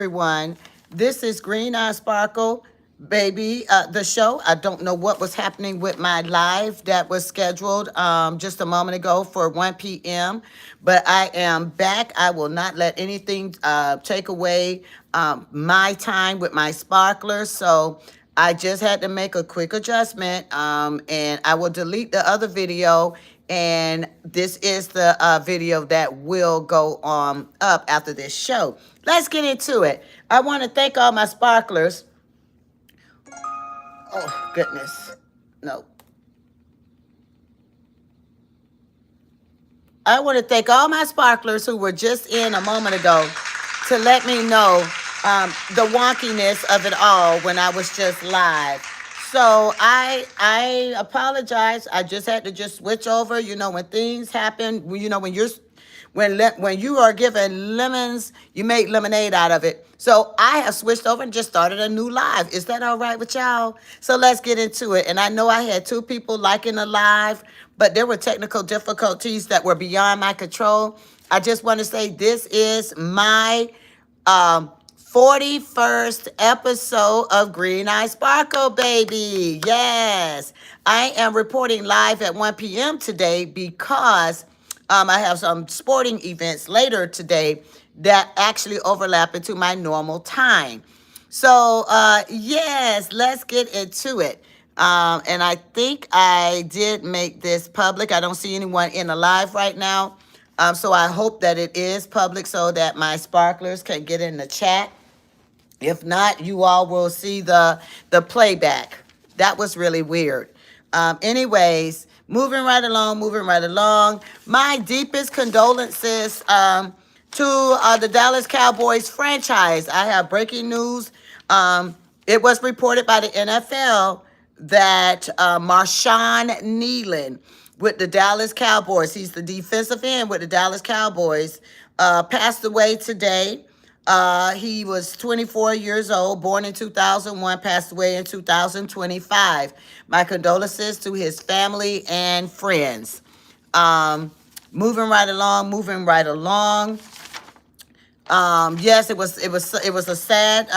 everyone. This is Green Eye Sparkle, baby, the show. I don't know what was happening with my live that was scheduled just a moment ago for 1 p.m., but I am back. I will not let anything take away my time with my sparklers. So I just had to make a quick adjustment, and I will delete the other video. And this is the video that will go up after this show. Let's get into it. I want to thank all my sparklers. Oh, goodness. No. I want to thank all my sparklers who were just in a moment ago to let me know the wonkiness of it all when I was just live. So I apologize. I just had to just switch over. You know, when things happen, when you are given lemons, you make lemonade out of it. So I have switched over and just started a new live. Is that all right with y'all? So let's get into it. And I know I had two people liking the live, but there were technical difficulties that were beyond my control. I just want to say this is my 41st episode of Green Eye Sparkle, baby. Yes. I am reporting live at 1 p.m. today because I have some sporting events later today that actually overlap into my normal time. So, yes, let's get into it. And I think I did make this public. I don't see anyone in the live right now. So I hope that it is public so that my sparklers can get in the chat. If not, you all will see the playback. That was really weird. Moving right along, moving right along. My deepest condolences to the Dallas Cowboys franchise. I have breaking news. It was reported by the NFL that Marshawn Nealon with the Dallas Cowboys, he's the defensive end with the Dallas Cowboys, passed away today. He was 24 years old, born in 2001, passed away in 2025. My condolences to his family and friends. Moving right along, moving right along. Yes, it was a sad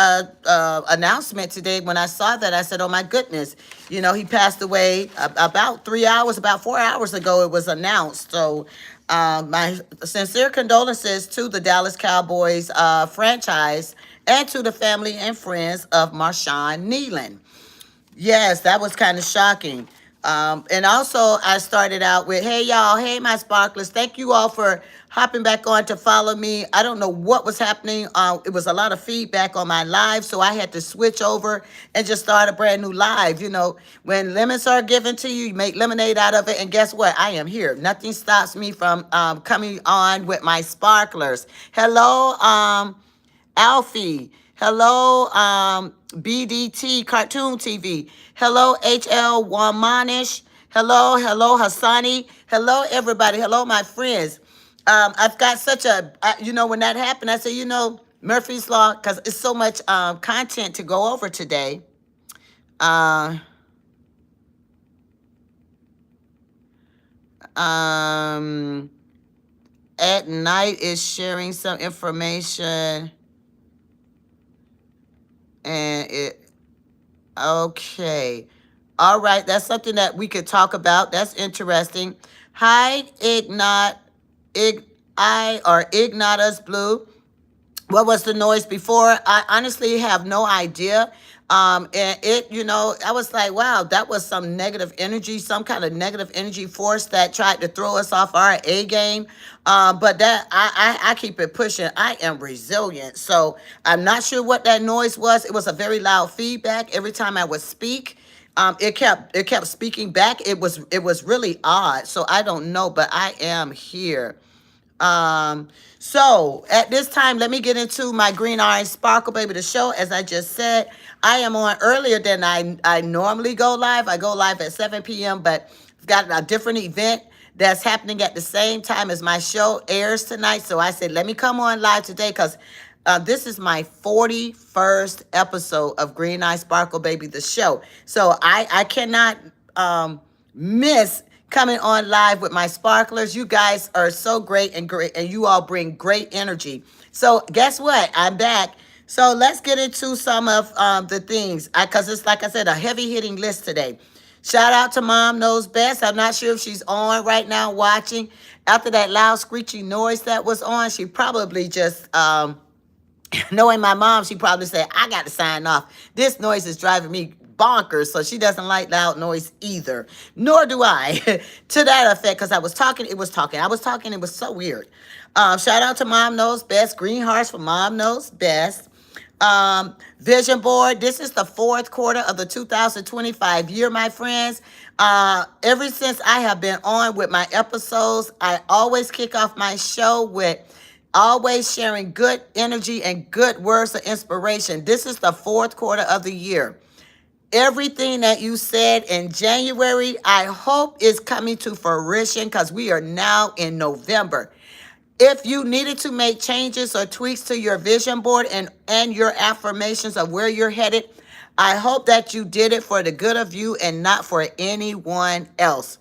announcement today. When I saw that, I said, "Oh my goodness!" You know, he passed away about 3 hours, about 4 hours ago. It was announced. So, my sincere condolences to the Dallas Cowboys franchise and to the family and friends of Marshawn Nealon. Yes, that was kind of shocking. And also, I started out with, hey, y'all, hey, my sparklers. Thank you all for hopping back on to follow me. I don't know what was happening. It was a lot of feedback on my live, so I had to switch over and just start a brand new live. You know, when lemons are given to you, you make lemonade out of it. And guess what? I am here. Nothing stops me from coming on with my sparklers. Hello, Alfie. Hello, BDT Cartoon TV. Hello, HL Wamanish. Hello, Hassani. Hello, everybody. Hello, my friends. I've got when that happened, I said, Murphy's Law, because it's so much content to go over today. Uh, at night is sharing some information. And okay. All right. That's something that we could talk about. That's interesting. Hi, Ignatus Blue. What was the noise before? I honestly have no idea. And I was like, wow, that was some negative energy, some kind of negative energy force that tried to throw us off our A game. But that I keep it pushing. I am resilient. So I'm not sure what that noise was. It was a very loud feedback every time I would speak. It kept speaking back. It was really odd. So I don't know, but I am here. So at this time, let me get into my Green Eye Sparkle Baby, the show. As I just said, I am on earlier than I normally go live. I go live at 7 p.m., but I've got a different event that's happening at the same time as my show airs tonight. So I said, let me come on live today because this is my 41st episode of Green Eye Sparkle Baby, the show. So I cannot miss coming on live with my sparklers. You guys are so great, and you all bring great energy. So guess what? I'm back. So let's get into some of the things, because it's like I said, a heavy hitting list today. Shout out to Mom Knows Best. I'm not sure if she's on right now watching. After that loud screechy noise that was on, she probably just knowing my mom, she probably said, I got to sign off. This noise is driving me bonkers. So she doesn't like loud noise either. Nor do I. To that effect, because I was talking, it was talking. I was talking, it was so weird. Shout out to Mom Knows Best. Green hearts for Mom Knows Best. Vision board. This is the fourth quarter of the 2025 year, my friends. Ever since I have been on with my episodes, I always kick off my show with always sharing good energy and good words of inspiration. This is the fourth quarter of the year. Everything that you said in January, I hope is coming to fruition because we are now in November. If you needed to make changes or tweaks to your vision board and your affirmations of where you're headed, I hope that you did it for the good of you and not for anyone else.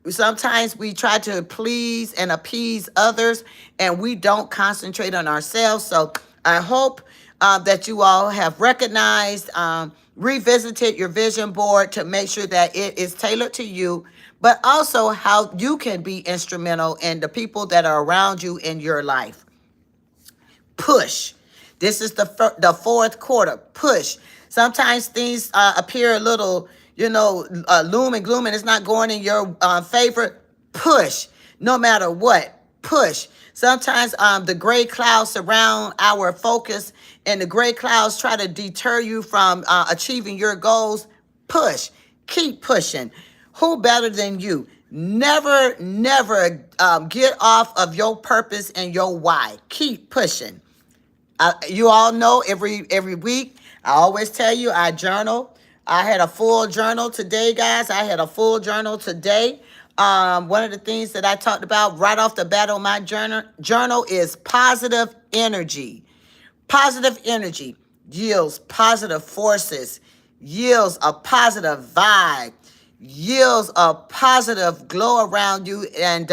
Sometimes we try to please and appease others and we don't concentrate on ourselves. So I hope that you all have recognized, revisited your vision board to make sure that it is tailored to you, but also how you can be instrumental in the people that are around you in your life. Push. This is the fourth quarter. Push. Sometimes things appear a little, loom and gloom, and it's not going in your favor. Push. No matter what. Push. Sometimes the gray clouds surround our focus, and the gray clouds try to deter you from achieving your goals. Push. Keep pushing. Who better than you? Never, never get off of your purpose and your why. Keep pushing. You all know every week, I always tell you I journal. I had a full journal today, guys. I had a full journal today. One of the things that I talked about right off the bat on my journal is positive energy. Positive energy yields positive forces, yields a positive vibe, yields a positive glow around you, and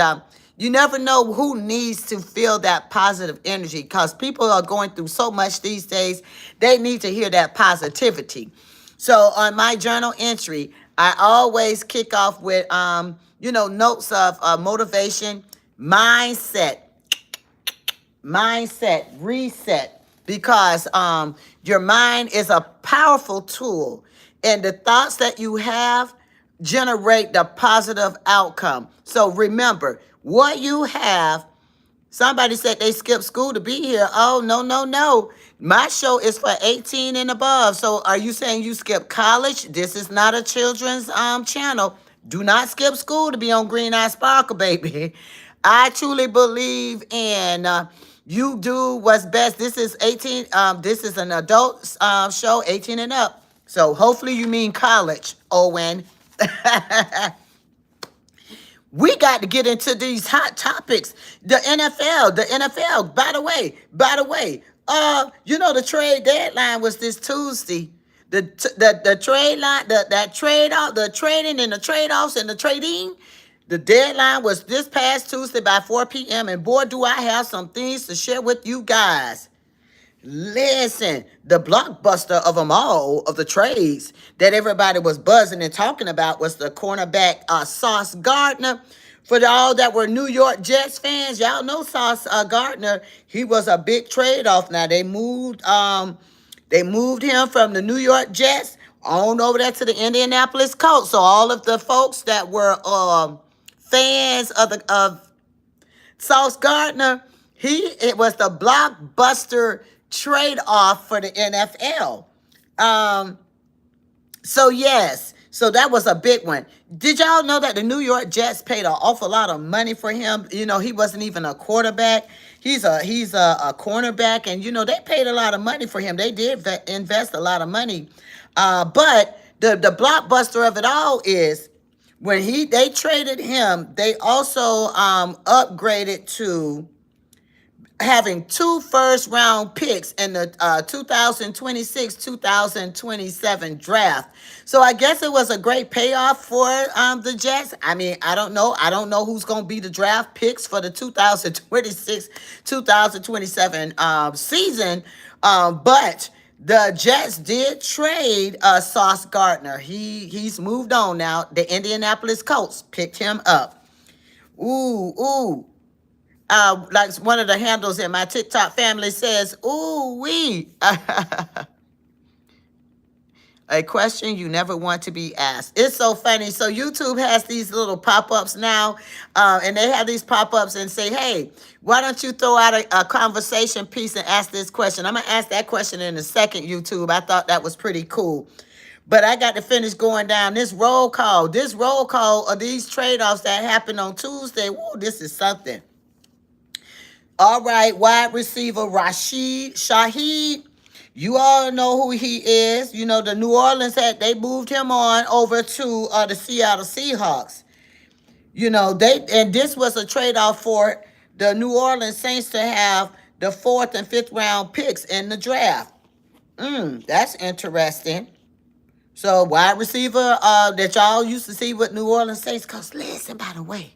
you never know who needs to feel that positive energy because people are going through so much these days. They need to hear that positivity. So on my journal entry, I always kick off with notes of motivation, mindset, reset, because your mind is a powerful tool, and the thoughts that you have generate the positive outcome. So remember, what you have, somebody said they skipped school to be here. Oh, no, no, no. My show is for 18 and above. So are you saying you skipped college? This is not a children's channel. Do not skip school to be on Green Eye Sparkle, baby. I truly believe in you do what's best. This is 18. This is an adult show, 18 and up. So hopefully you mean college, Owen. We got to get into these hot topics. The NFL. By the way, the trade deadline was this Tuesday. The trade line, that trade off, the trading and the trade offs and the trading. The deadline was this past Tuesday by 4 p.m. And boy, do I have some things to share with you guys. Listen, the blockbuster of them all, of the trades that everybody was buzzing and talking about, was the cornerback Sauce Gardner. For all that were New York Jets fans, y'all know Sauce Gardner. He was a big trade off. Now they moved him from the New York Jets on over there to the Indianapolis Colts. So all of the folks that were fans of Sauce Gardner, it was the blockbuster trade off for the NFL. So that was a big one. Did y'all know that the New York Jets paid an awful lot of money for him? He wasn't even a quarterback. He's a cornerback, and they paid a lot of money for him. They did invest a lot of money. But the blockbuster of it all is when they traded him, they also upgraded to having 2 first-round picks in the 2026-2027 draft. So I guess it was a great payoff for the Jets. I mean, I don't know. I don't know who's going to be the draft picks for the 2026-2027 season. But the Jets did trade Sauce Gardner. He's moved on now. The Indianapolis Colts picked him up. Ooh, ooh. Like one of the handles in my TikTok family says, ooh, wee. A question you never want to be asked. It's so funny. So YouTube has these little pop-ups now, and they have these pop-ups and say, hey, why don't you throw out a conversation piece and ask this question? I'm going to ask that question in a second, YouTube. I thought that was pretty cool. But I got to finish going down this roll call. This roll call of these trade-offs that happened on Tuesday. Whoa, this is something. All right, wide receiver Rashid Shaheed. You all know who he is. You know, the New Orleans they moved him on over to the Seattle Seahawks. You know, and this was a trade-off for the New Orleans Saints to have the 4th and 5th round picks in the draft. That's interesting. So wide receiver that y'all used to see with New Orleans Saints. Cause listen, by the way,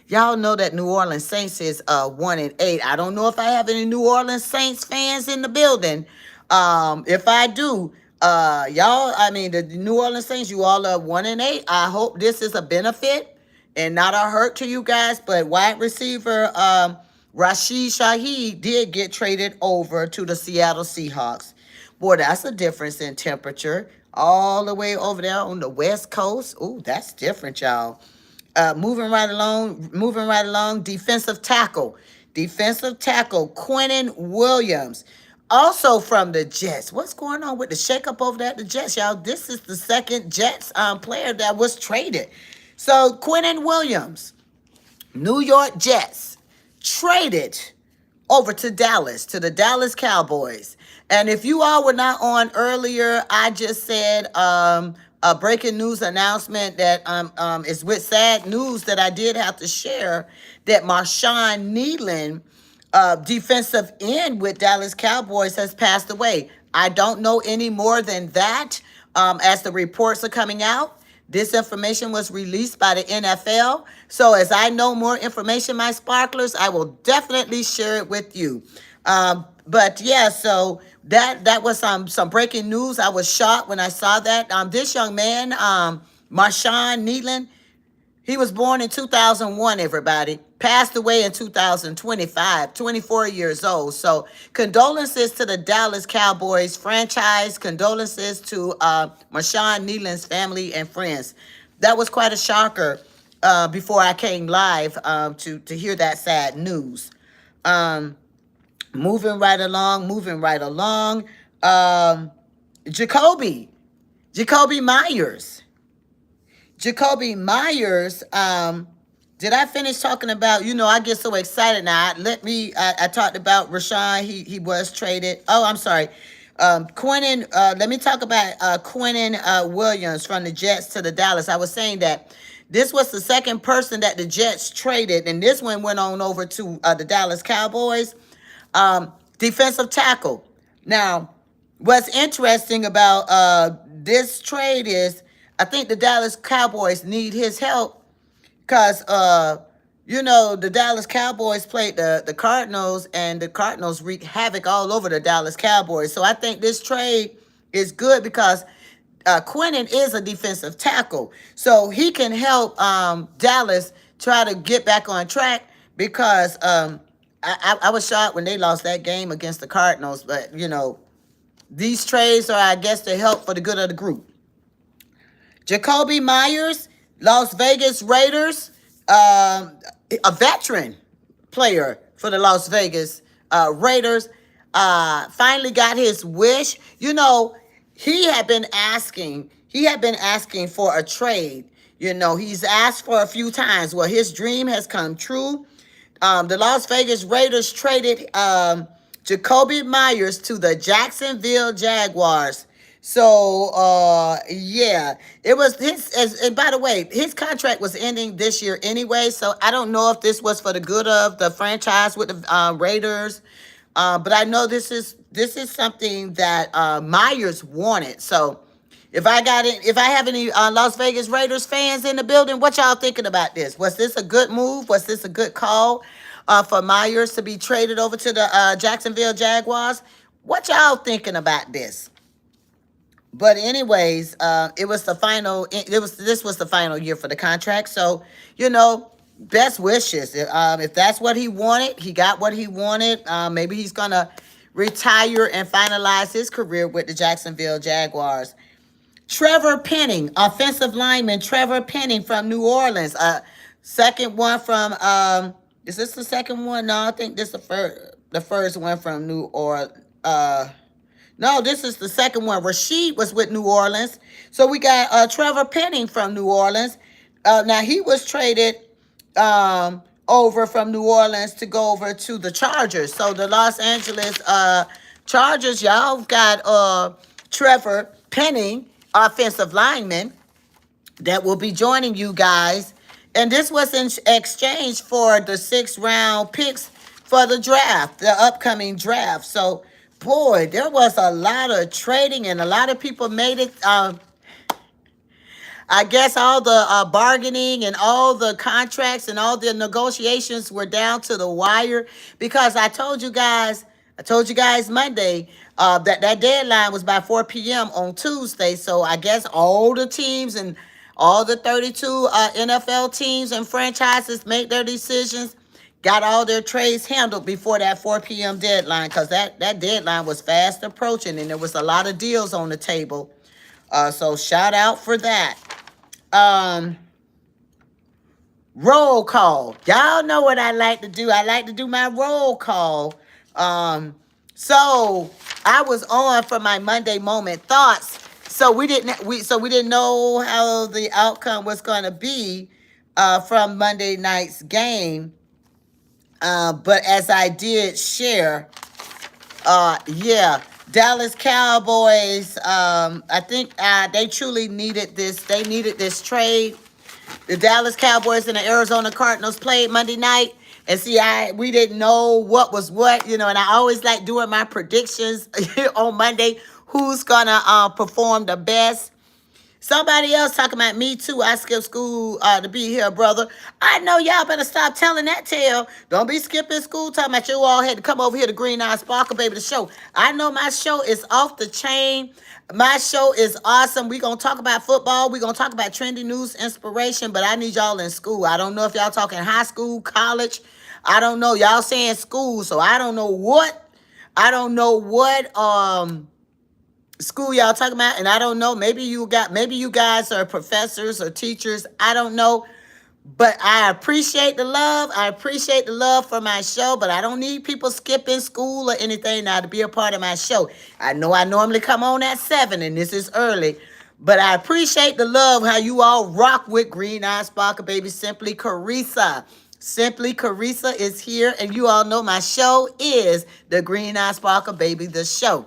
y'all know that New Orleans Saints is 1-8. I don't know if I have any New Orleans Saints fans in the building. If I do, y'all, I mean the New Orleans Saints, you all are 1-8. I hope this is a benefit and not a hurt to you guys. But wide receiver Rashid Shaheed did get traded over to the Seattle Seahawks. Boy, that's a difference in temperature. All the way over there on the West Coast. Ooh, that's different, y'all. Moving right along. Defensive tackle, Quinnen Williams, also from the Jets. What's going on with the shakeup over there at the Jets, y'all? This is the second Jets player that was traded. So Quinnen Williams, New York Jets, traded over to Dallas, to the Dallas Cowboys. And if you all were not on earlier, I just said a breaking news announcement that is with sad news that I did have to share that Marshawn Nealon, defensive end with Dallas Cowboys, has passed away. I don't know any more than that as the reports are coming out. This information was released by the NFL. So as I know more information, my sparklers, I will definitely share it with you. But yeah, so that was some breaking news. I was shocked when I saw that. This young man, Marshawn Nealon, he was born in 2001, everybody. Passed away in 2025, 24 years old. So condolences to the Dallas Cowboys franchise. Condolences to Marshawn Nealon's family and friends. That was quite a shocker before I came live to hear that sad news. Moving right along. Jacoby Myers. Did I finish talking about, I get so excited now. I talked about Rashawn. He was traded. Oh, I'm sorry. Quinnen, let me talk about Quinnen Williams from the Jets to the Dallas. I was saying that this was the second person that the Jets traded, and this one went on over to the Dallas Cowboys. Defensive tackle. Now, what's interesting about this trade is I think the Dallas Cowboys need his help because, the Dallas Cowboys played the Cardinals, and the Cardinals wreaked havoc all over the Dallas Cowboys. So I think this trade is good because Quinnen is a defensive tackle. So he can help Dallas try to get back on track because I was shocked when they lost that game against the Cardinals. But, these trades are, I guess, to help for the good of the group. Jacoby Myers, Las Vegas Raiders, a veteran player for the Las Vegas Raiders, finally got his wish. He had been asking for a trade. He's asked for a few times. Well, his dream has come true. The Las Vegas Raiders traded Jacoby Myers to the Jacksonville Jaguars. So, it was and by the way, his contract was ending this year anyway. So I don't know if this was for the good of the franchise with the Raiders. But I know this is something that Myers wanted. So if I have any Las Vegas Raiders fans in the building, what y'all thinking about this? Was this a good move? Was this a good call for Myers to be traded over to the Jacksonville Jaguars? What y'all thinking about this? But anyways, it was the final. It was this was the final year for the contract. So you know, best wishes. If that's what he wanted, he got what he wanted. Maybe he's gonna retire and finalize his career with the Jacksonville Jaguars. Trevor Penning, offensive lineman Trevor Penning from New Orleans. Second one from is this the second one? No, I think this is the first one from New Orleans. No, this is the second one. Rashid was with New Orleans. So we got Trevor Penning from New Orleans. Now he was traded over from New Orleans to go over to the Chargers. So the Los Angeles Chargers, y'all got Trevor Penning, offensive lineman, that will be joining you guys. And this was in exchange for the 6th-round picks for the draft, the upcoming draft. So, boy, there was a lot of trading and a lot of people made it. I guess all the bargaining and all the contracts and all the negotiations were down to the wire because I told you guys Monday that deadline was by 4 p.m. on Tuesday. So I guess all the teams and all the 32 NFL teams and franchises made their decisions, got all their trades handled before that 4 p.m. deadline because that deadline was fast approaching and there was a lot of deals on the table. So shout out for that. Um, Roll call. Y'all know what I like to do. I like to do my roll call. Um, so I was on for my Monday moment thoughts. So we didn't know how the outcome was going to be from Monday night's game. But as I did share, yeah, Dallas Cowboys. I think they truly needed this. They needed this trade. The Dallas Cowboys and the Arizona Cardinals played Monday night. And see, we didn't know what was what, and I always like doing my predictions on Monday, who's gonna perform the best. Somebody else talking about me too. I skipped school to be here, brother. I know y'all better stop telling that tale. Don't be skipping school talking about you all had to come over here to Green Eye Sparkle, baby, the show. I know my show is off the chain. My show is awesome. We're going to talk about football. We're going to talk about trendy news, inspiration, but I need y'all in school. I don't know if y'all talking high school, college. I don't know. Y'all saying school, so I don't know what school y'all talking about, and I don't know. Maybe you guys are professors or teachers. I don't know. But I appreciate the love. I appreciate the love for my show, but I don't need people skipping school or anything now to be a part of my show. I know I normally come on at 7 and this is early, but I appreciate the love, how you all rock with Green Eye Sparkle, baby. Simply Carissa. Simply Carissa is here, and you all know my show is the Green Eye Sparkle, baby, the show.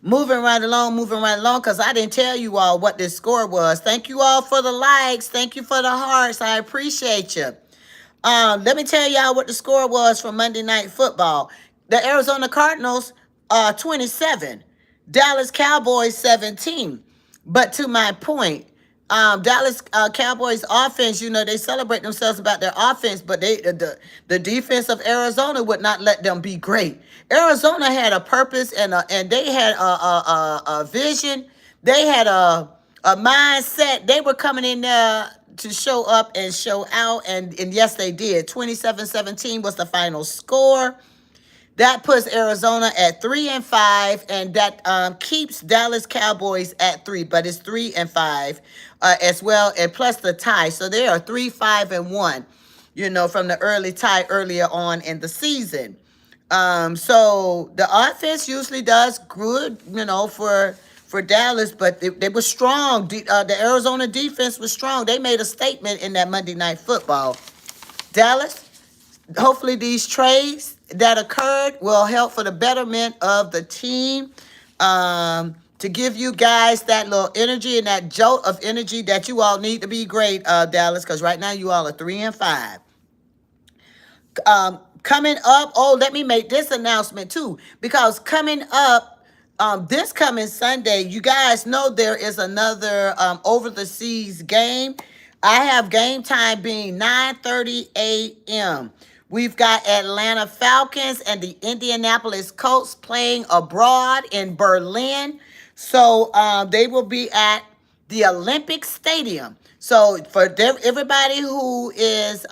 Moving right along, because I didn't tell you all what this score was. Thank you all for the likes. Thank you for the hearts. I appreciate you. Let me tell y'all what the score was for Monday Night Football. The Arizona Cardinals, 27. Dallas Cowboys, 17. But to my point, Dallas Cowboys offense, they celebrate themselves about their offense, but the defense of Arizona would not let them be great. Arizona had a purpose and they had a vision. They had a mindset. They were coming in there to show up and show out, and yes, they did. 27-17 was the final score. That puts Arizona at 3-5, and that keeps Dallas Cowboys at 3, but it's 3-5 as well, and plus the tie. So they are 3-5-1, from the early tie earlier on in the season. So the offense usually does good, for Dallas, but they were strong. The Arizona defense was strong. They made a statement in that Monday Night Football. Dallas, hopefully these trades that occurred will help for the betterment of the team, to give you guys that little energy and that jolt of energy that you all need to be great, Dallas, because right now you all are 3-5. Coming up, let me make this announcement too, because coming up, this coming Sunday, you guys know there is another over the seas game. I have game time being 9:30 a.m. We've got Atlanta Falcons and the Indianapolis Colts playing abroad in Berlin. So they will be at the Olympic Stadium. So for everybody who is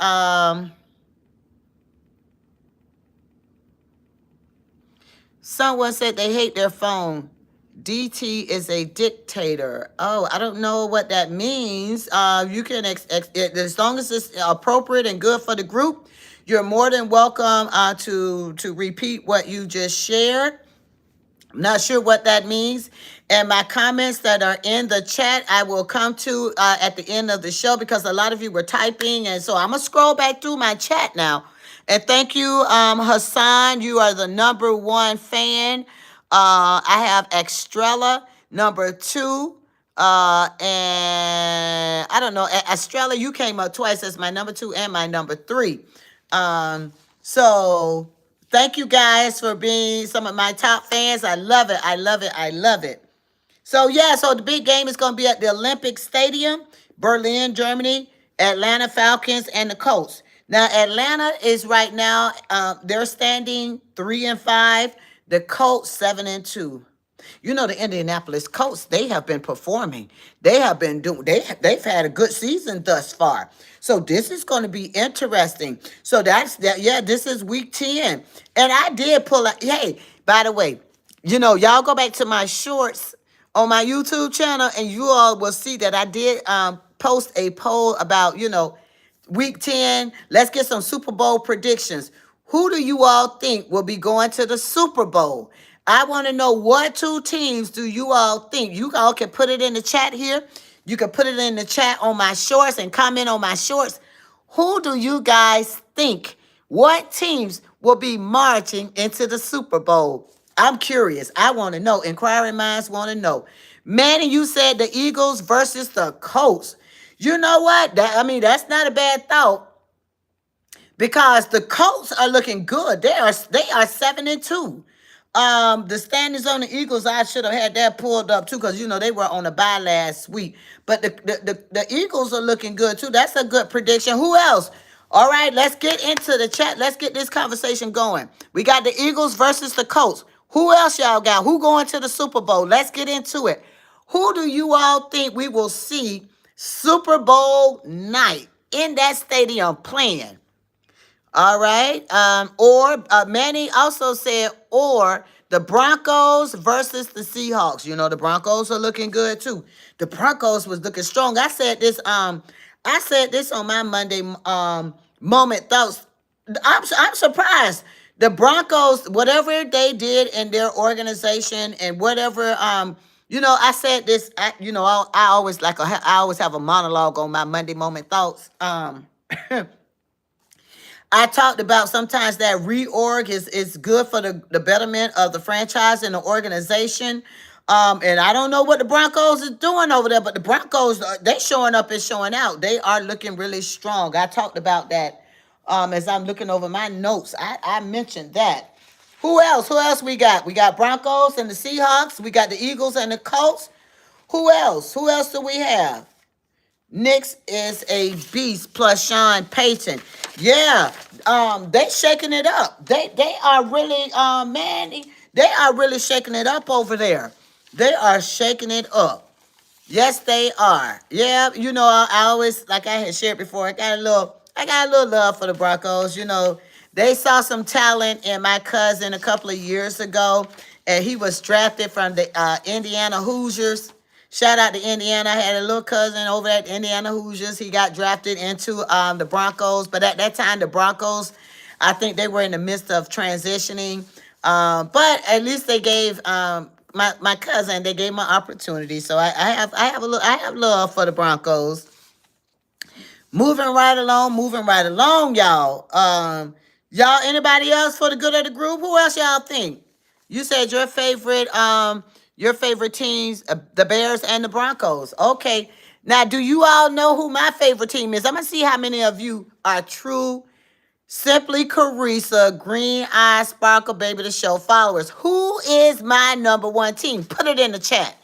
someone said they hate their phone. DT is a dictator. Oh, I don't know what that means. You can, as long as it's appropriate and good for the group, you're more than welcome to repeat what you just shared. I'm not sure what that means. And my comments that are in the chat, I will come to at the end of the show because a lot of you were typing. And so I'm going to scroll back through my chat now. And thank you, Hassan. You are the number one fan. I have Extrella, number two. And I don't know, Estrella, you came up twice as my number two and my number three. So thank you guys for being some of my top fans. I love it. I love it. I love it. So yeah, so the big game is going to be at the Olympic Stadium, Berlin, Germany, Atlanta Falcons and the Colts. Now Atlanta is right now, they're standing 3-5. The Colts 7-2. You know the Indianapolis Colts, they have been performing. They have been doing, they've had a good season thus far. So this is going to be interesting. So that's that. Yeah, this is week 10. And I did pull out, hey, by the way, y'all go back to my shorts on my YouTube channel and you all will see that I did post a poll about, week 10. Let's get some Super Bowl predictions. Who do you all think will be going to the Super Bowl? I want to know what two teams do you all think? You all can put it in the chat here. You can put it in the chat on my shorts and comment on my shorts. Who do you guys think? What teams will be marching into the Super Bowl? I'm curious. I want to know. Inquiring minds want to know. Manny, you said the Eagles versus the Colts. You know what? That's not a bad thought because the Colts are looking good. They are 7-2. The standings on the Eagles, I should have had that pulled up too, because they were on a bye last week. But the Eagles are looking good too. That's a good prediction. Who else? All right, let's get into the chat. Let's get this conversation going. We got the Eagles versus the Colts. Who else y'all got? Who going to the Super Bowl? Let's get into it. Who do you all think we will see Super Bowl night in that stadium playing? All right. Or Manny also said, or the Broncos versus the Seahawks. The Broncos are looking good too. The Broncos was looking strong. I said this on my Monday moment thoughts. I'm surprised. The Broncos, whatever they did in their organization and whatever I said this. I always have a monologue on my Monday moment thoughts. I talked about sometimes that reorg is good for the betterment of the franchise and the organization. And I don't know what the Broncos is doing over there, but the Broncos, they showing up and showing out. They are looking really strong. I talked about that as I'm looking over my notes. I mentioned that. Who else? Who else we got? We got Broncos and the Seahawks. We got the Eagles and the Colts. Who else? Who else do we have? Knicks is a beast plus Sean Payton. Yeah, they shaking it up. They are really they are really shaking it up over there. They are shaking it up. Yes, they are. Yeah, I always, like I had shared before, I got a little love for the Broncos. They saw some talent in my cousin a couple of years ago, and he was drafted from the Indiana Hoosiers. Shout out to Indiana. I had a little cousin over at Indiana Hoosiers. He got drafted into the Broncos. But at that time, the Broncos, I think they were in the midst of transitioning. But at least they gave my cousin, they gave him an opportunity. So I have love for the Broncos. Moving right along, y'all. Y'all, anybody else for the good of the group? Who else y'all think? You said your favorite teams, the Bears and the Broncos. Okay. Now, do you all know who my favorite team is? I'm going to see how many of you are true Simply Carissa, Green Eye Sparkle Baby the Show followers. Who is my number one team? Put it in the chat.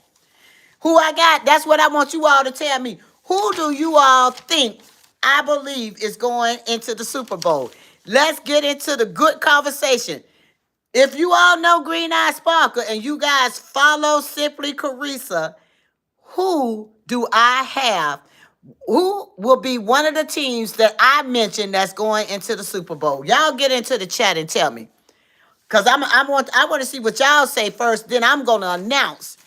Who I got? That's what I want you all to tell me. Who do you all think I believe is going into the Super Bowl? Let's get into the good conversation. If you all know Green Eye Sparkle and you guys follow Simply Carissa, who do I have? Who will be one of the teams that I mentioned that's going into the Super Bowl? Y'all get into the chat and tell me. Cause I want to see what y'all say first. Then I'm gonna announce.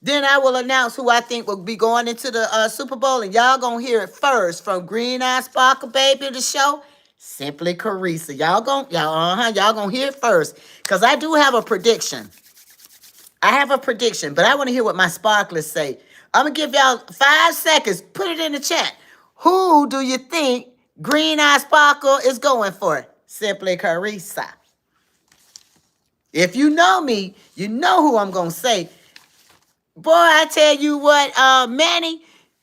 Then I will announce who I think will be going into the Super Bowl, and y'all gonna hear it first from Green Eye Sparkle Baby, the show. Simply Carissa. Y'all gonna hear it first. Cause I do have a prediction. I have a prediction, but I want to hear what my sparklers say. I'm gonna give y'all 5 seconds. Put it in the chat. Who do you think Green Eye Sparkle is going for? Simply Carissa. If you know me, you know who I'm gonna say. Boy, I tell you what, Manny,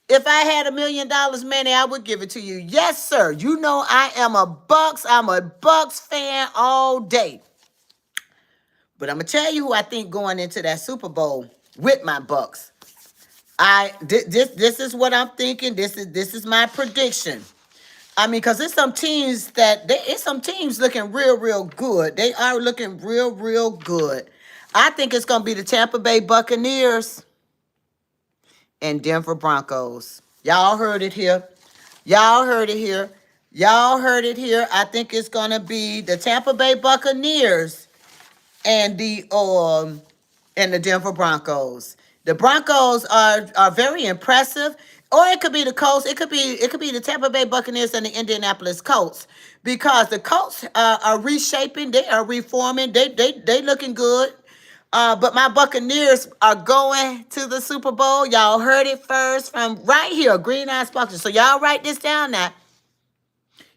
if I had $1 million, Manny, I would give it to you. Yes, sir. You know I'm a Bucks fan all day. But I'm gonna tell you who I think going into that Super Bowl with my Bucks. This is what I'm thinking. This is my prediction. I mean, because it's some teams looking real good. They are looking real good. I think it's gonna be the Tampa Bay Buccaneers and Denver Broncos. Y'all heard it here. Y'all heard it here. Y'all heard it here. I think it's gonna be the Tampa Bay Buccaneers and the Denver Broncos. The Broncos are very impressive, or it could be the Colts. It could be the Tampa Bay Buccaneers and the Indianapolis Colts, because the Colts are reshaping. They are reforming. They looking good. But my Buccaneers are going to the Super Bowl. Y'all heard it first from right here, Green Eye Sparkle. So y'all write this down now.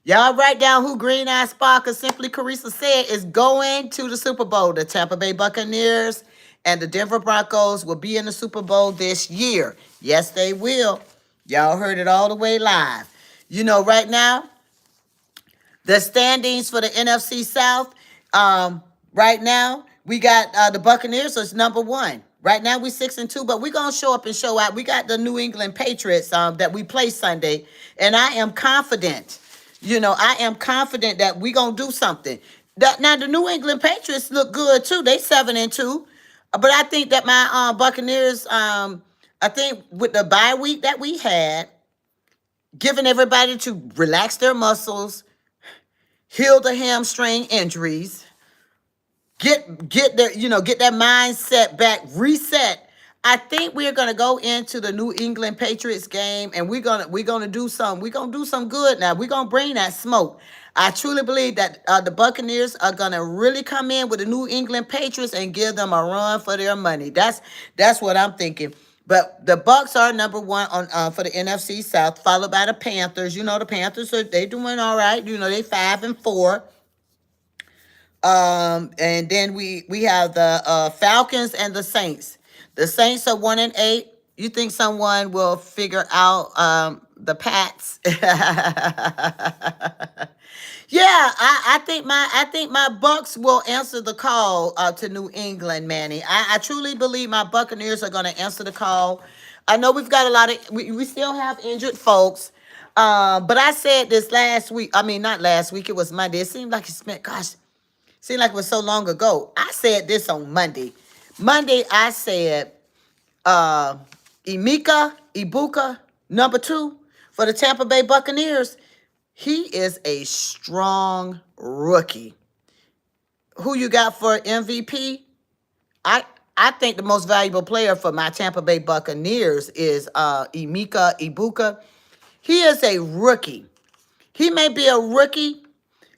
Y'all write down who Green Eye Sparkle, Simply Carissa, said is going to the Super Bowl. The Tampa Bay Buccaneers and the Denver Broncos will be in the Super Bowl this year. Yes, they will. Y'all heard it all the way live. You know, right now, the standings for the NFC South, right now, we got the Buccaneers, so it's number one. Right now, we 6-2, but we're going to show up and show out. We got the New England Patriots that we play Sunday, and I am confident. I am confident that we're going to do something. Now, the New England Patriots look good, too. They 7-2. But I think that my Buccaneers, I think with the bye week that we had, giving everybody to relax their muscles, heal the hamstring injuries, get that mindset back, reset. I think we're gonna go into the New England Patriots game, and we're gonna do some good now. We're gonna bring that smoke. I truly believe that the Buccaneers are gonna really come in with the New England Patriots and give them a run for their money. That's what I'm thinking. But the Bucks are number one on for the NFC South, followed by the Panthers. The Panthers they doing all right. They 5-4. And then we have the Falcons and the Saints. The Saints are 1-8. You think someone will figure out the Pats? Yeah, I think my Bucks will answer the call to New England, Manny. I truly believe my Buccaneers are going to answer the call. I know we've got a lot of we still have injured folks. But I said this last week. I mean, not last week. It was Monday. It seemed like seemed like it was so long ago. I said this on Monday. Monday, I said Ibuka, number 2 for the Tampa Bay Buccaneers. He is a strong rookie. Who you got for MVP? I think the most valuable player for my Tampa Bay Buccaneers is Ibuka. He is a rookie. He may be a rookie,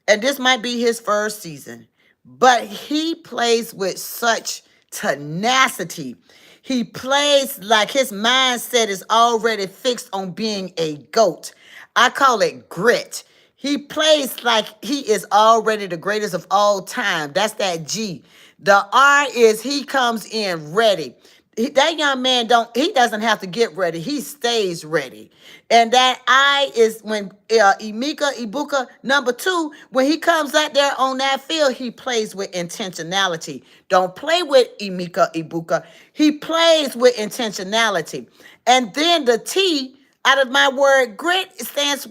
and this might be his first season, but he plays with such tenacity. He plays like his mindset is already fixed on being a GOAT. I call it grit. He plays like he is already the greatest of all time. That's that G. The R is he comes in ready. That young man doesn't have to get ready. He stays ready. And that I is when Ibuka, number 2, when he comes out there on that field, he plays with intentionality. Don't play with Ibuka. He plays with intentionality. And then the T out of my word grit stands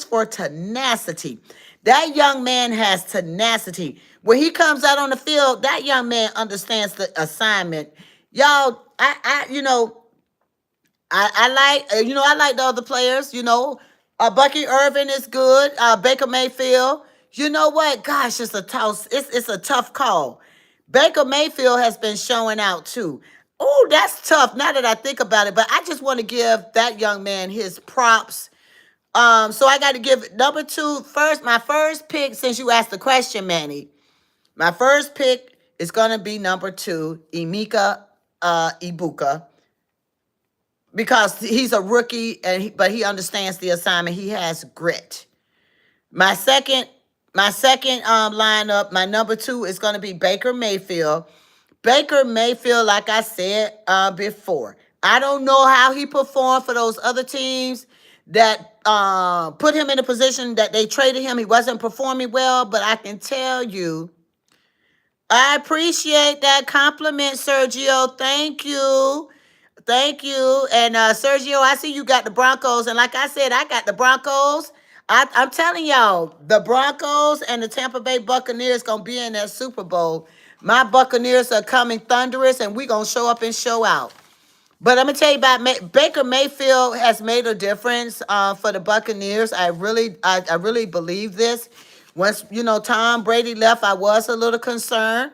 for tenacity. That young man has tenacity. When he comes out on the field, that young man understands the assignment. Y'all, I like, I like the other players. Bucky Irvin is good. Baker Mayfield. You know what? Gosh, it's a tough call. Baker Mayfield has been showing out too. Oh, that's tough. Now that I think about it, but I just want to give that young man his props. So I got to give number two first. My first pick, since you asked the question, Manny. My first pick is gonna be number two, Emeka Ibuka, because he's a rookie, but he understands the assignment. He has grit. My second, my second lineup, my number two is going to be Baker Mayfield. Baker Mayfield, like I said before, I don't know how he performed for those other teams that put him in a position that they traded him. He wasn't performing well, but I can tell you, I appreciate that compliment, Sergio. Thank you. Thank you. And Sergio, I see you got the Broncos. And like I said, I got the Broncos. I'm telling y'all, the Broncos and the Tampa Bay Buccaneers going to be in that Super Bowl. My Buccaneers are coming thunderous, and we going to show up and show out. But I'm going to tell you about Baker Mayfield has made a difference for the Buccaneers. I really believe this. Once, Tom Brady left, I was a little concerned.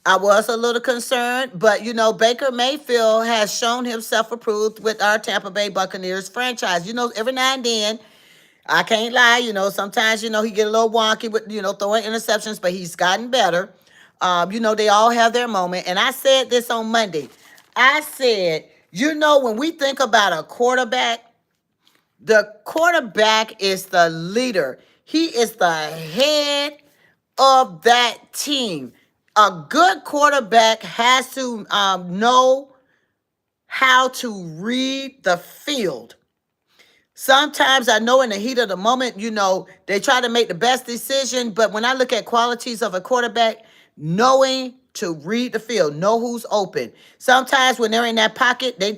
But Baker Mayfield has shown himself approved with our Tampa Bay Buccaneers franchise. Every now and then, I can't lie, sometimes, he get a little wonky with, throwing interceptions, but he's gotten better. They all have their moment. And I said this on Monday. I said, when we think about a quarterback, the quarterback is the leader. He is the head of that team. A good quarterback has to know how to read the field. Sometimes I know in the heat of the moment, they try to make the best decision. But when I look at qualities of a quarterback, knowing to read the field, know who's open. Sometimes when they're in that pocket, they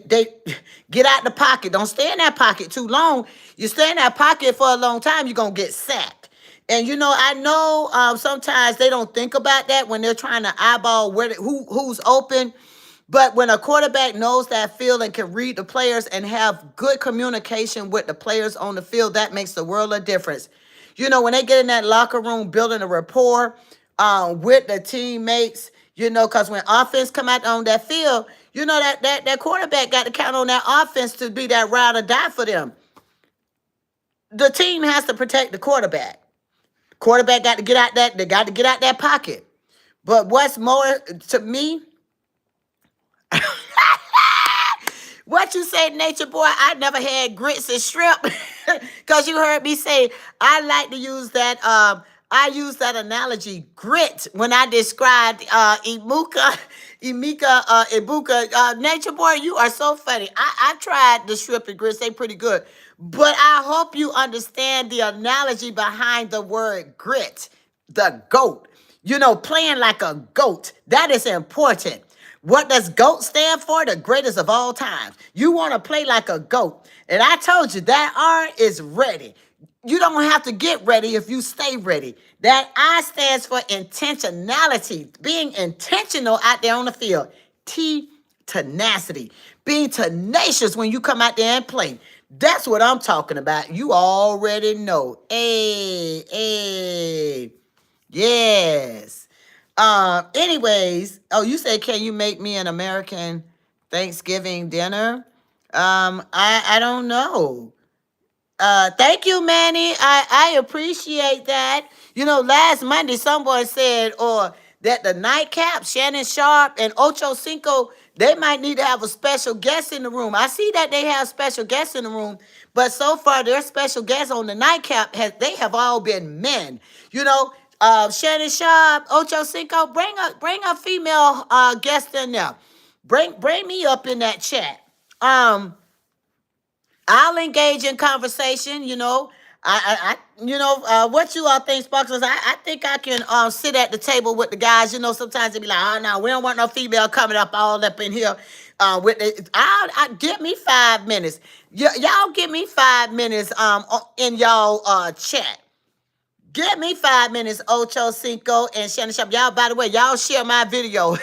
get out the pocket. Don't stay in that pocket too long. You stay in that pocket for a long time, you're going to get sacked. And I know sometimes they don't think about that when they're trying to eyeball who's open. But when a quarterback knows that field and can read the players and have good communication with the players on the field, that makes the world of difference. When they get in that locker room, building a rapport with the teammates, because when offense come out on that field, that quarterback got to count on that offense to be that ride or die for them. The team has to protect the quarterback. Quarterback got to get out that. They got to get out that pocket. But what's more to me? What you say, Nature Boy? I never had grits and shrimp, because you heard me say I like to use that. I use that analogy, grit, when I described Ibuka. Nature Boy, you are so funny. I tried the shrimp and grits; they pretty good. But I hope you understand the analogy behind the word grit, the goat. Playing like a goat. That is important. What does GOAT stand for? The greatest of all times. You want to play like a GOAT. And I told you that R is ready. You don't have to get ready if you stay ready. That I stands for intentionality. Being intentional out there on the field. T, tenacity. Being tenacious when you come out there and play. That's what I'm talking about. You already know. Hey. Yes. Anyways, you say, can you make me an American Thanksgiving dinner? I don't know. Thank you, Manny. I appreciate that. Last Monday someone said, or that the nightcap, Shannon Sharp and Ocho Cinco, they might need to have a special guest in the room. I see that they have special guests in the room, but so far their special guests on the nightcap they have all been men. Shannon Sharp, Ocho Cinco, bring a female guest in there. Bring me up in that chat. I'll engage in conversation. What you all think, Sparkles? I think I can sit at the table with the guys. Sometimes they be like, oh no, we don't want no female coming all up in here. With it, I give me 5 minutes. Y'all give me 5 minutes in y'all chat. Give me 5 minutes, Ocho Cinco and Shannon Sharp. Y'all, by the way, y'all share my video.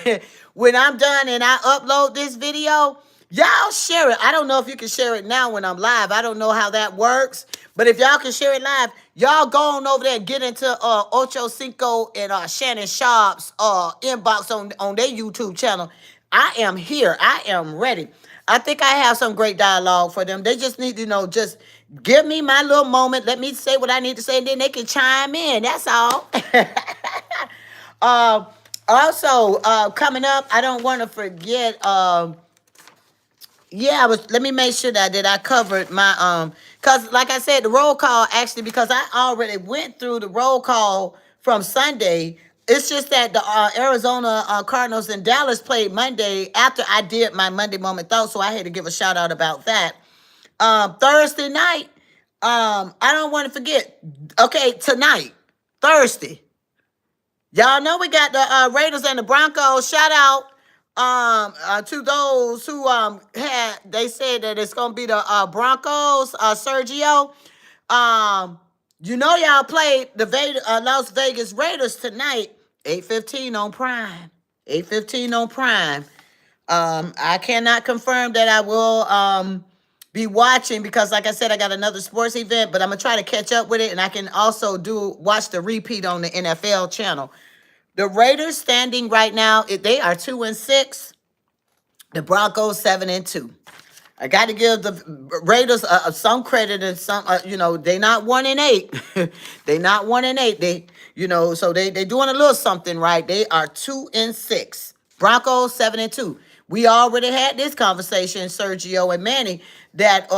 When I'm done and I upload this video, y'all share it. I don't know if you can share it now when I'm live. I don't know how that works. But if y'all can share it live, y'all go on over there and get into Ocho Cinco and Shannon Sharp's inbox on their YouTube channel. I am here. I am ready. I think I have some great dialogue for them. They just need to just give me my little moment. Let me say what I need to say, and then they can chime in. That's all. uh, Also, coming up, I don't want to forget. Yeah, let me make sure that I covered my because like I said, the roll call actually, because I already went through the roll call from Sunday. It's just that the Arizona Cardinals and Dallas played Monday after I did my Monday moment thought, so I had to give a shout out about that. Thursday night, I don't want to forget. Okay, tonight, Thursday. Y'all know we got the Raiders and the Broncos. Shout out to those who had. They said that it's gonna be the Broncos. Sergio, um, y'all played the Las Vegas Raiders tonight. 8:15 on Prime. 8:15 on Prime. I cannot confirm that I will be watching because, like I said, I got another sports event, but I'm gonna try to catch up with it, and I can also watch the repeat on the NFL channel. The Raiders standing right now, they are 2-6. The Broncos 7-2. I got to give the Raiders some credit and some, they not 1-8. They not 1-8. So they doing a little something right. They are 2-6. Broncos 7-2. We already had this conversation, Sergio and Manny, that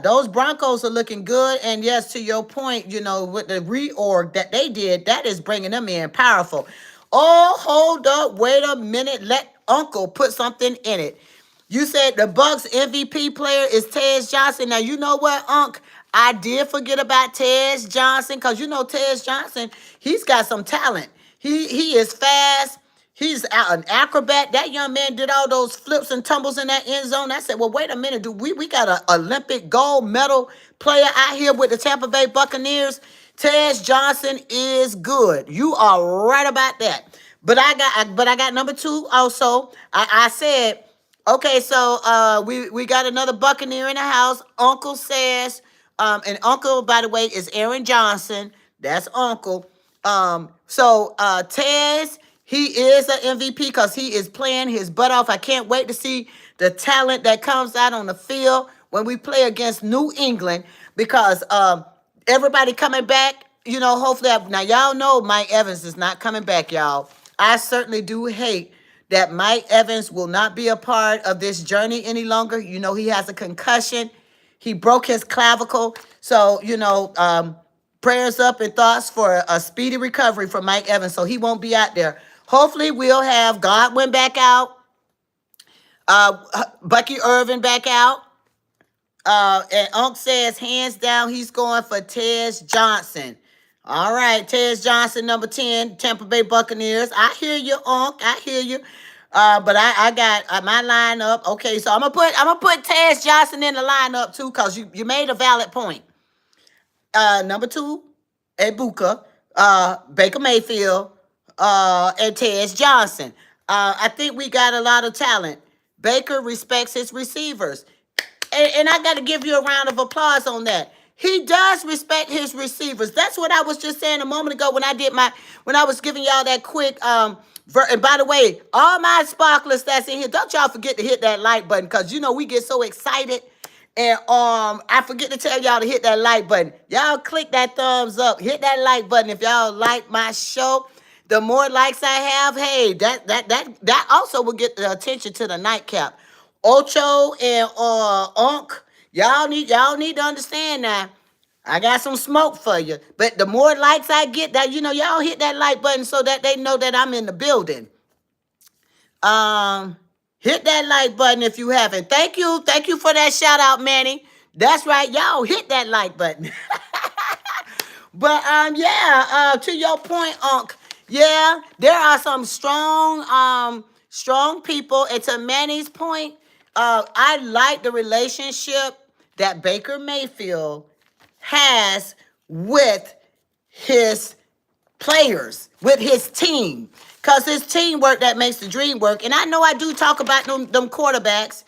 those Broncos are looking good. And yes, to your point, with the reorg that they did, that is bringing them in powerful. Oh, hold up, wait a minute, let Uncle put something in it. You said the Bucks MVP player is Tez Johnson. Now, you know what, Unc? I did forget about Tez Johnson because Tez Johnson, he's got some talent. He is fast. He's an acrobat. That young man did all those flips and tumbles in that end zone. I said, well, wait a minute. We got an Olympic gold medal player out here with the Tampa Bay Buccaneers. Tez Johnson is good. You are right about that. But I got number two also. I said, okay, so we got another Buccaneer in the house. Uncle says, and Uncle, by the way, is Aaron Johnson. That's Uncle. So Tez, he is an MVP because he is playing his butt off. I can't wait to see the talent that comes out on the field when we play against New England because everybody coming back. Hopefully. Now, y'all know Mike Evans is not coming back, y'all. I certainly do hate that Mike Evans will not be a part of this journey any longer. He has a concussion. He broke his clavicle. So, prayers up and thoughts for a speedy recovery for Mike Evans. So he won't be out there. Hopefully we'll have Godwin back out. Bucky Irvin back out. And Unc says, hands down, he's going for Tez Johnson. All right, Tez Johnson, number 10, Tampa Bay Buccaneers. I hear you, Unc. I hear you. But I got my lineup. Okay, so I'm gonna put Tez Johnson in the lineup too, because you made a valid point. Number 2, Ibuka, Baker Mayfield, and Tez Johnson. I think we got a lot of talent. Baker respects his receivers. And I got to give you a round of applause on that. He does respect his receivers. That's what I was just saying a moment ago when I was giving y'all that quick and by the way, all my sparklers that's in here, don't y'all forget to hit that like button because we get so excited. And I forget to tell y'all to hit that like button. Y'all click that thumbs up. Hit that like button if y'all like my show. The more likes I have, hey, that also will get the attention to the nightcap. Ocho and Unc, y'all need to understand now. I got some smoke for you. But the more likes I get, that y'all hit that like button so that they know that I'm in the building. Hit that like button if you haven't. Thank you for that shout out, Manny. That's right, y'all hit that like button. But to your point, Unc, yeah, there are some strong people. And to Manny's point, I like the relationship that Baker Mayfield has with his players, with his team. Because it's teamwork that makes the dream work. And I know I do talk about them quarterbacks.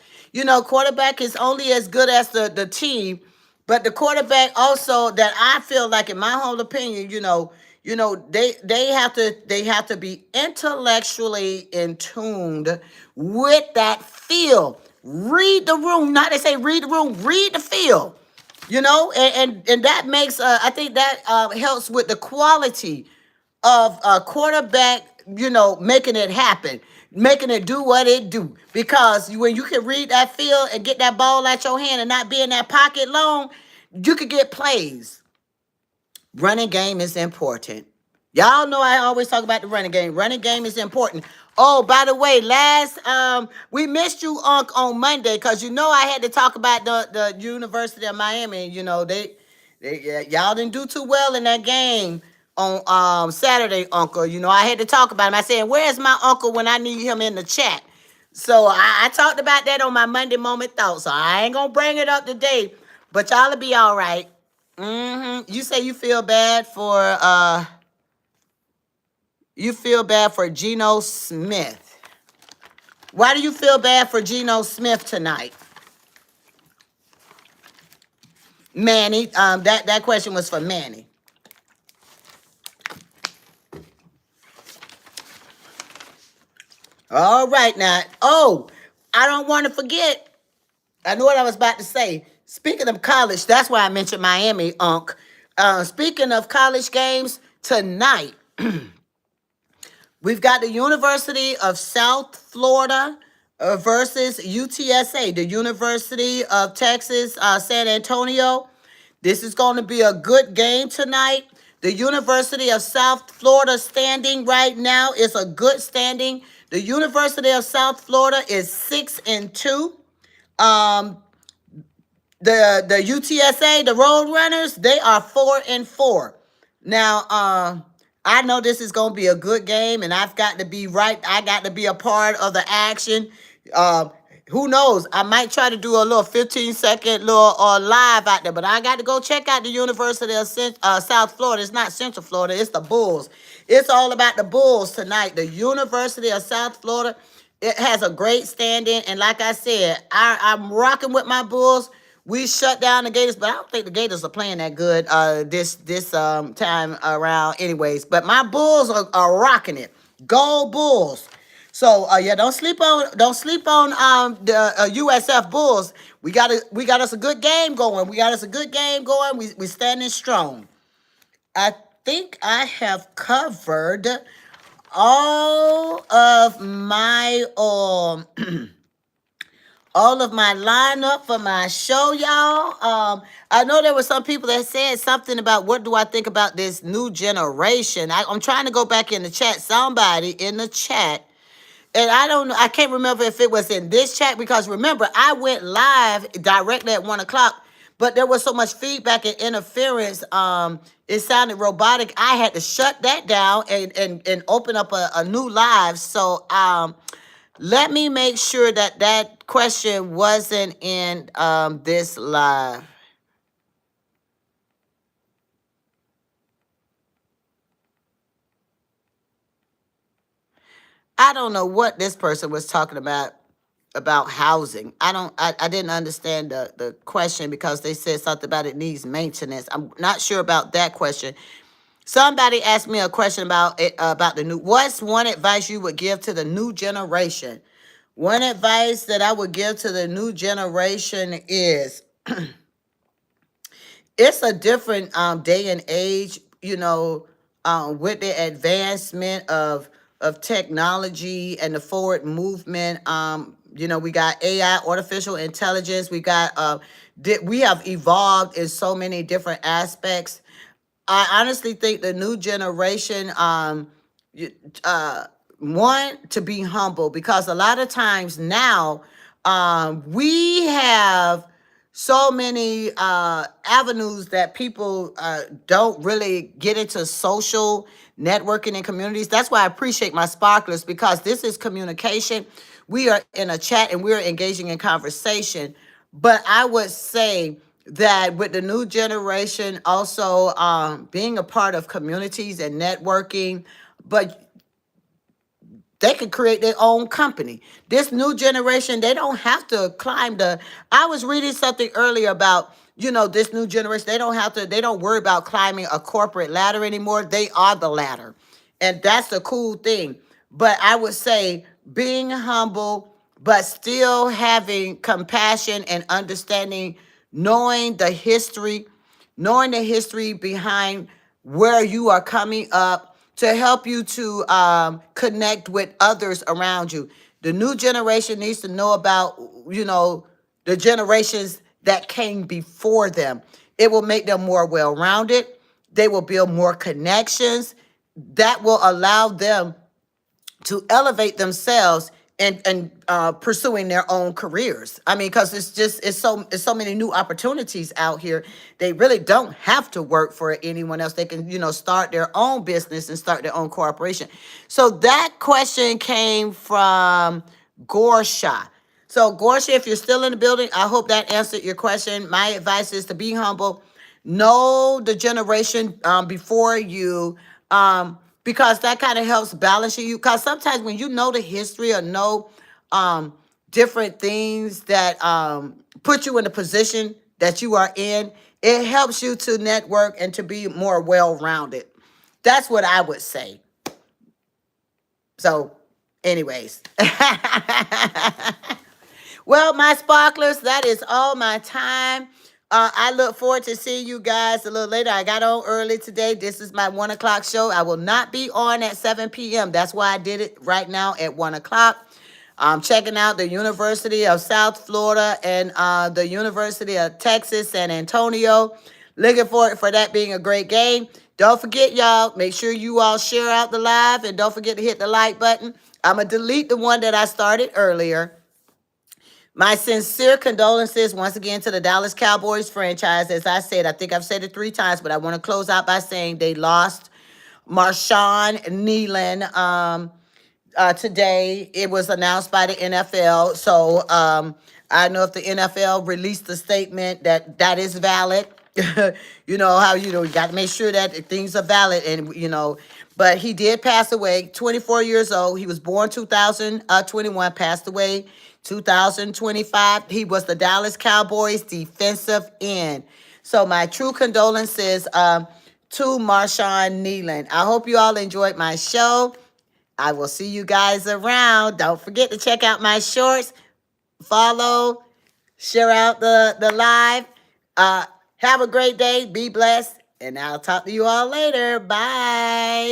Quarterback is only as good as the team. But the quarterback also, that I feel like, in my whole opinion, they have to be intellectually in tuned with that field. Read the room. Not they say read the room, read the field. And that makes I think that helps with the quality of a quarterback, making it happen, making it do what it do. Because when you can read that field and get that ball out your hand and not be in that pocket long, you could get plays. Running game is important. Y'all know I always talk about the running game. Running game is important. Oh, by the way, we missed you, Unc, on Monday, because I had to talk about the University of Miami. Y'all didn't do too well in that game on Saturday, Uncle. I had to talk about him. I said, "Where's my uncle when I need him in the chat?" So I talked about that on my Monday moment thought. So I ain't gonna bring it up today, but y'all'll be all right. You say you feel bad for Geno Smith. Why do you feel bad for Geno Smith tonight? Manny, that question was for Manny. All right now. Oh, I don't want to forget. I know what I was about to say. Speaking of college, that's why I mentioned Miami, Unc. Speaking of college games, tonight we've got the University of South Florida versus UTSA, the University of Texas, San Antonio. This is going to be a good game tonight. The University of South Florida standing right now is a good standing. The University of South Florida is 6-2. Um, the UTSA, the Road Runners, they are 4-4. Now, I know this is gonna be a good game, and I've got to be right. I got to be a part of the action. Uh, who knows? I might try to do a little 15-second little live out there, but I got to go check out the University of South Florida. It's not Central Florida. It's the Bulls. It's all about the Bulls tonight. The University of South Florida. It has a great standing, and like I said, I'm rocking with my Bulls. We shut down the Gators, but I don't think the Gators are playing that good this time around, anyways. But my Bulls are rocking it. Go Bulls! So yeah, don't sleep on the USF Bulls. We got us a good game going. We standing strong. I think I have covered all of my all of my lineup for my show, y'all. I know there were some people that said something about what do I think about this new generation. I'm trying to go back in the chat. Somebody in the chat, and I don't know. I can't remember if it was in this chat, because remember I went live directly at 1 o'clock, but there was so much feedback and interference. It sounded robotic. I had to shut that down and open up a new live. So let me make sure that question wasn't in this live. I don't know what this person was talking about housing. I didn't understand the question, because they said something about it needs maintenance. I'm not sure about that question. Somebody asked me a question about it, about the new. What's one advice you would give to the new generation? One advice that I would give to the new generation is, it's a different day and age, with the advancement of technology and the forward movement. We got AI, artificial intelligence. We have evolved in so many different aspects. I honestly think the new generation want to be humble, because a lot of times now we have so many avenues that people don't really get into social networking and communities. That's why I appreciate my sparklers, because this is communication. We are in a chat and we're engaging in conversation. But I would say that with the new generation also being a part of communities and networking, but they can create their own company. This new generation, they don't have to climb the. I was reading something earlier about, this new generation, they don't worry about climbing a corporate ladder anymore. They are the ladder. And that's the cool thing. But I would say being humble, but still having compassion and understanding, knowing the history, behind where you are coming up to help you to connect with others around you. The new generation needs to know about, the generations that came before them. It will make them more well rounded. They will build more connections that will allow them to elevate themselves and pursuing their own careers. I mean, because it's so many new opportunities out here. They really don't have to work for anyone else. They can start their own business and start their own corporation. So that question came from Gorsha. So, Gorsha, if you're still in the building, I hope that answered your question. My advice is to be humble, know the generation before you, because that kind of helps balance you. Because sometimes when you know the history or know um, different things that put you in the position that you are in, it helps you to network and to be more well rounded. That's what I would say. So, anyways. Well, my sparklers, that is all my time. I look forward to seeing you guys a little later. I got on early today. This is my 1 o'clock show. I will not be on at 7 p.m. That's why I did it right now at 1 o'clock. I'm checking out the University of South Florida and the University of Texas, San Antonio. Looking forward for that being a great game. Don't forget, y'all, make sure you all share out the live and don't forget to hit the like button. I'm going to delete the one that I started earlier. My sincere condolences once again to the Dallas Cowboys franchise. As I said, I think I've said it 3 times, but I want to close out by saying they lost Marshawn Nealon today. It was announced by the NFL. So I don't know if the NFL released a statement that is valid. You know how you got to make sure that things are valid, and but he did pass away, 24 years old. He was born 2021, passed away 2025. He was the Dallas Cowboys defensive end. So my true condolences to Marshawn Nealon. I hope you all enjoyed my show. I will see you guys around. Don't forget to check out my shorts, follow, share out the live. Have a great day. Be blessed. And I'll talk to you all later. Bye.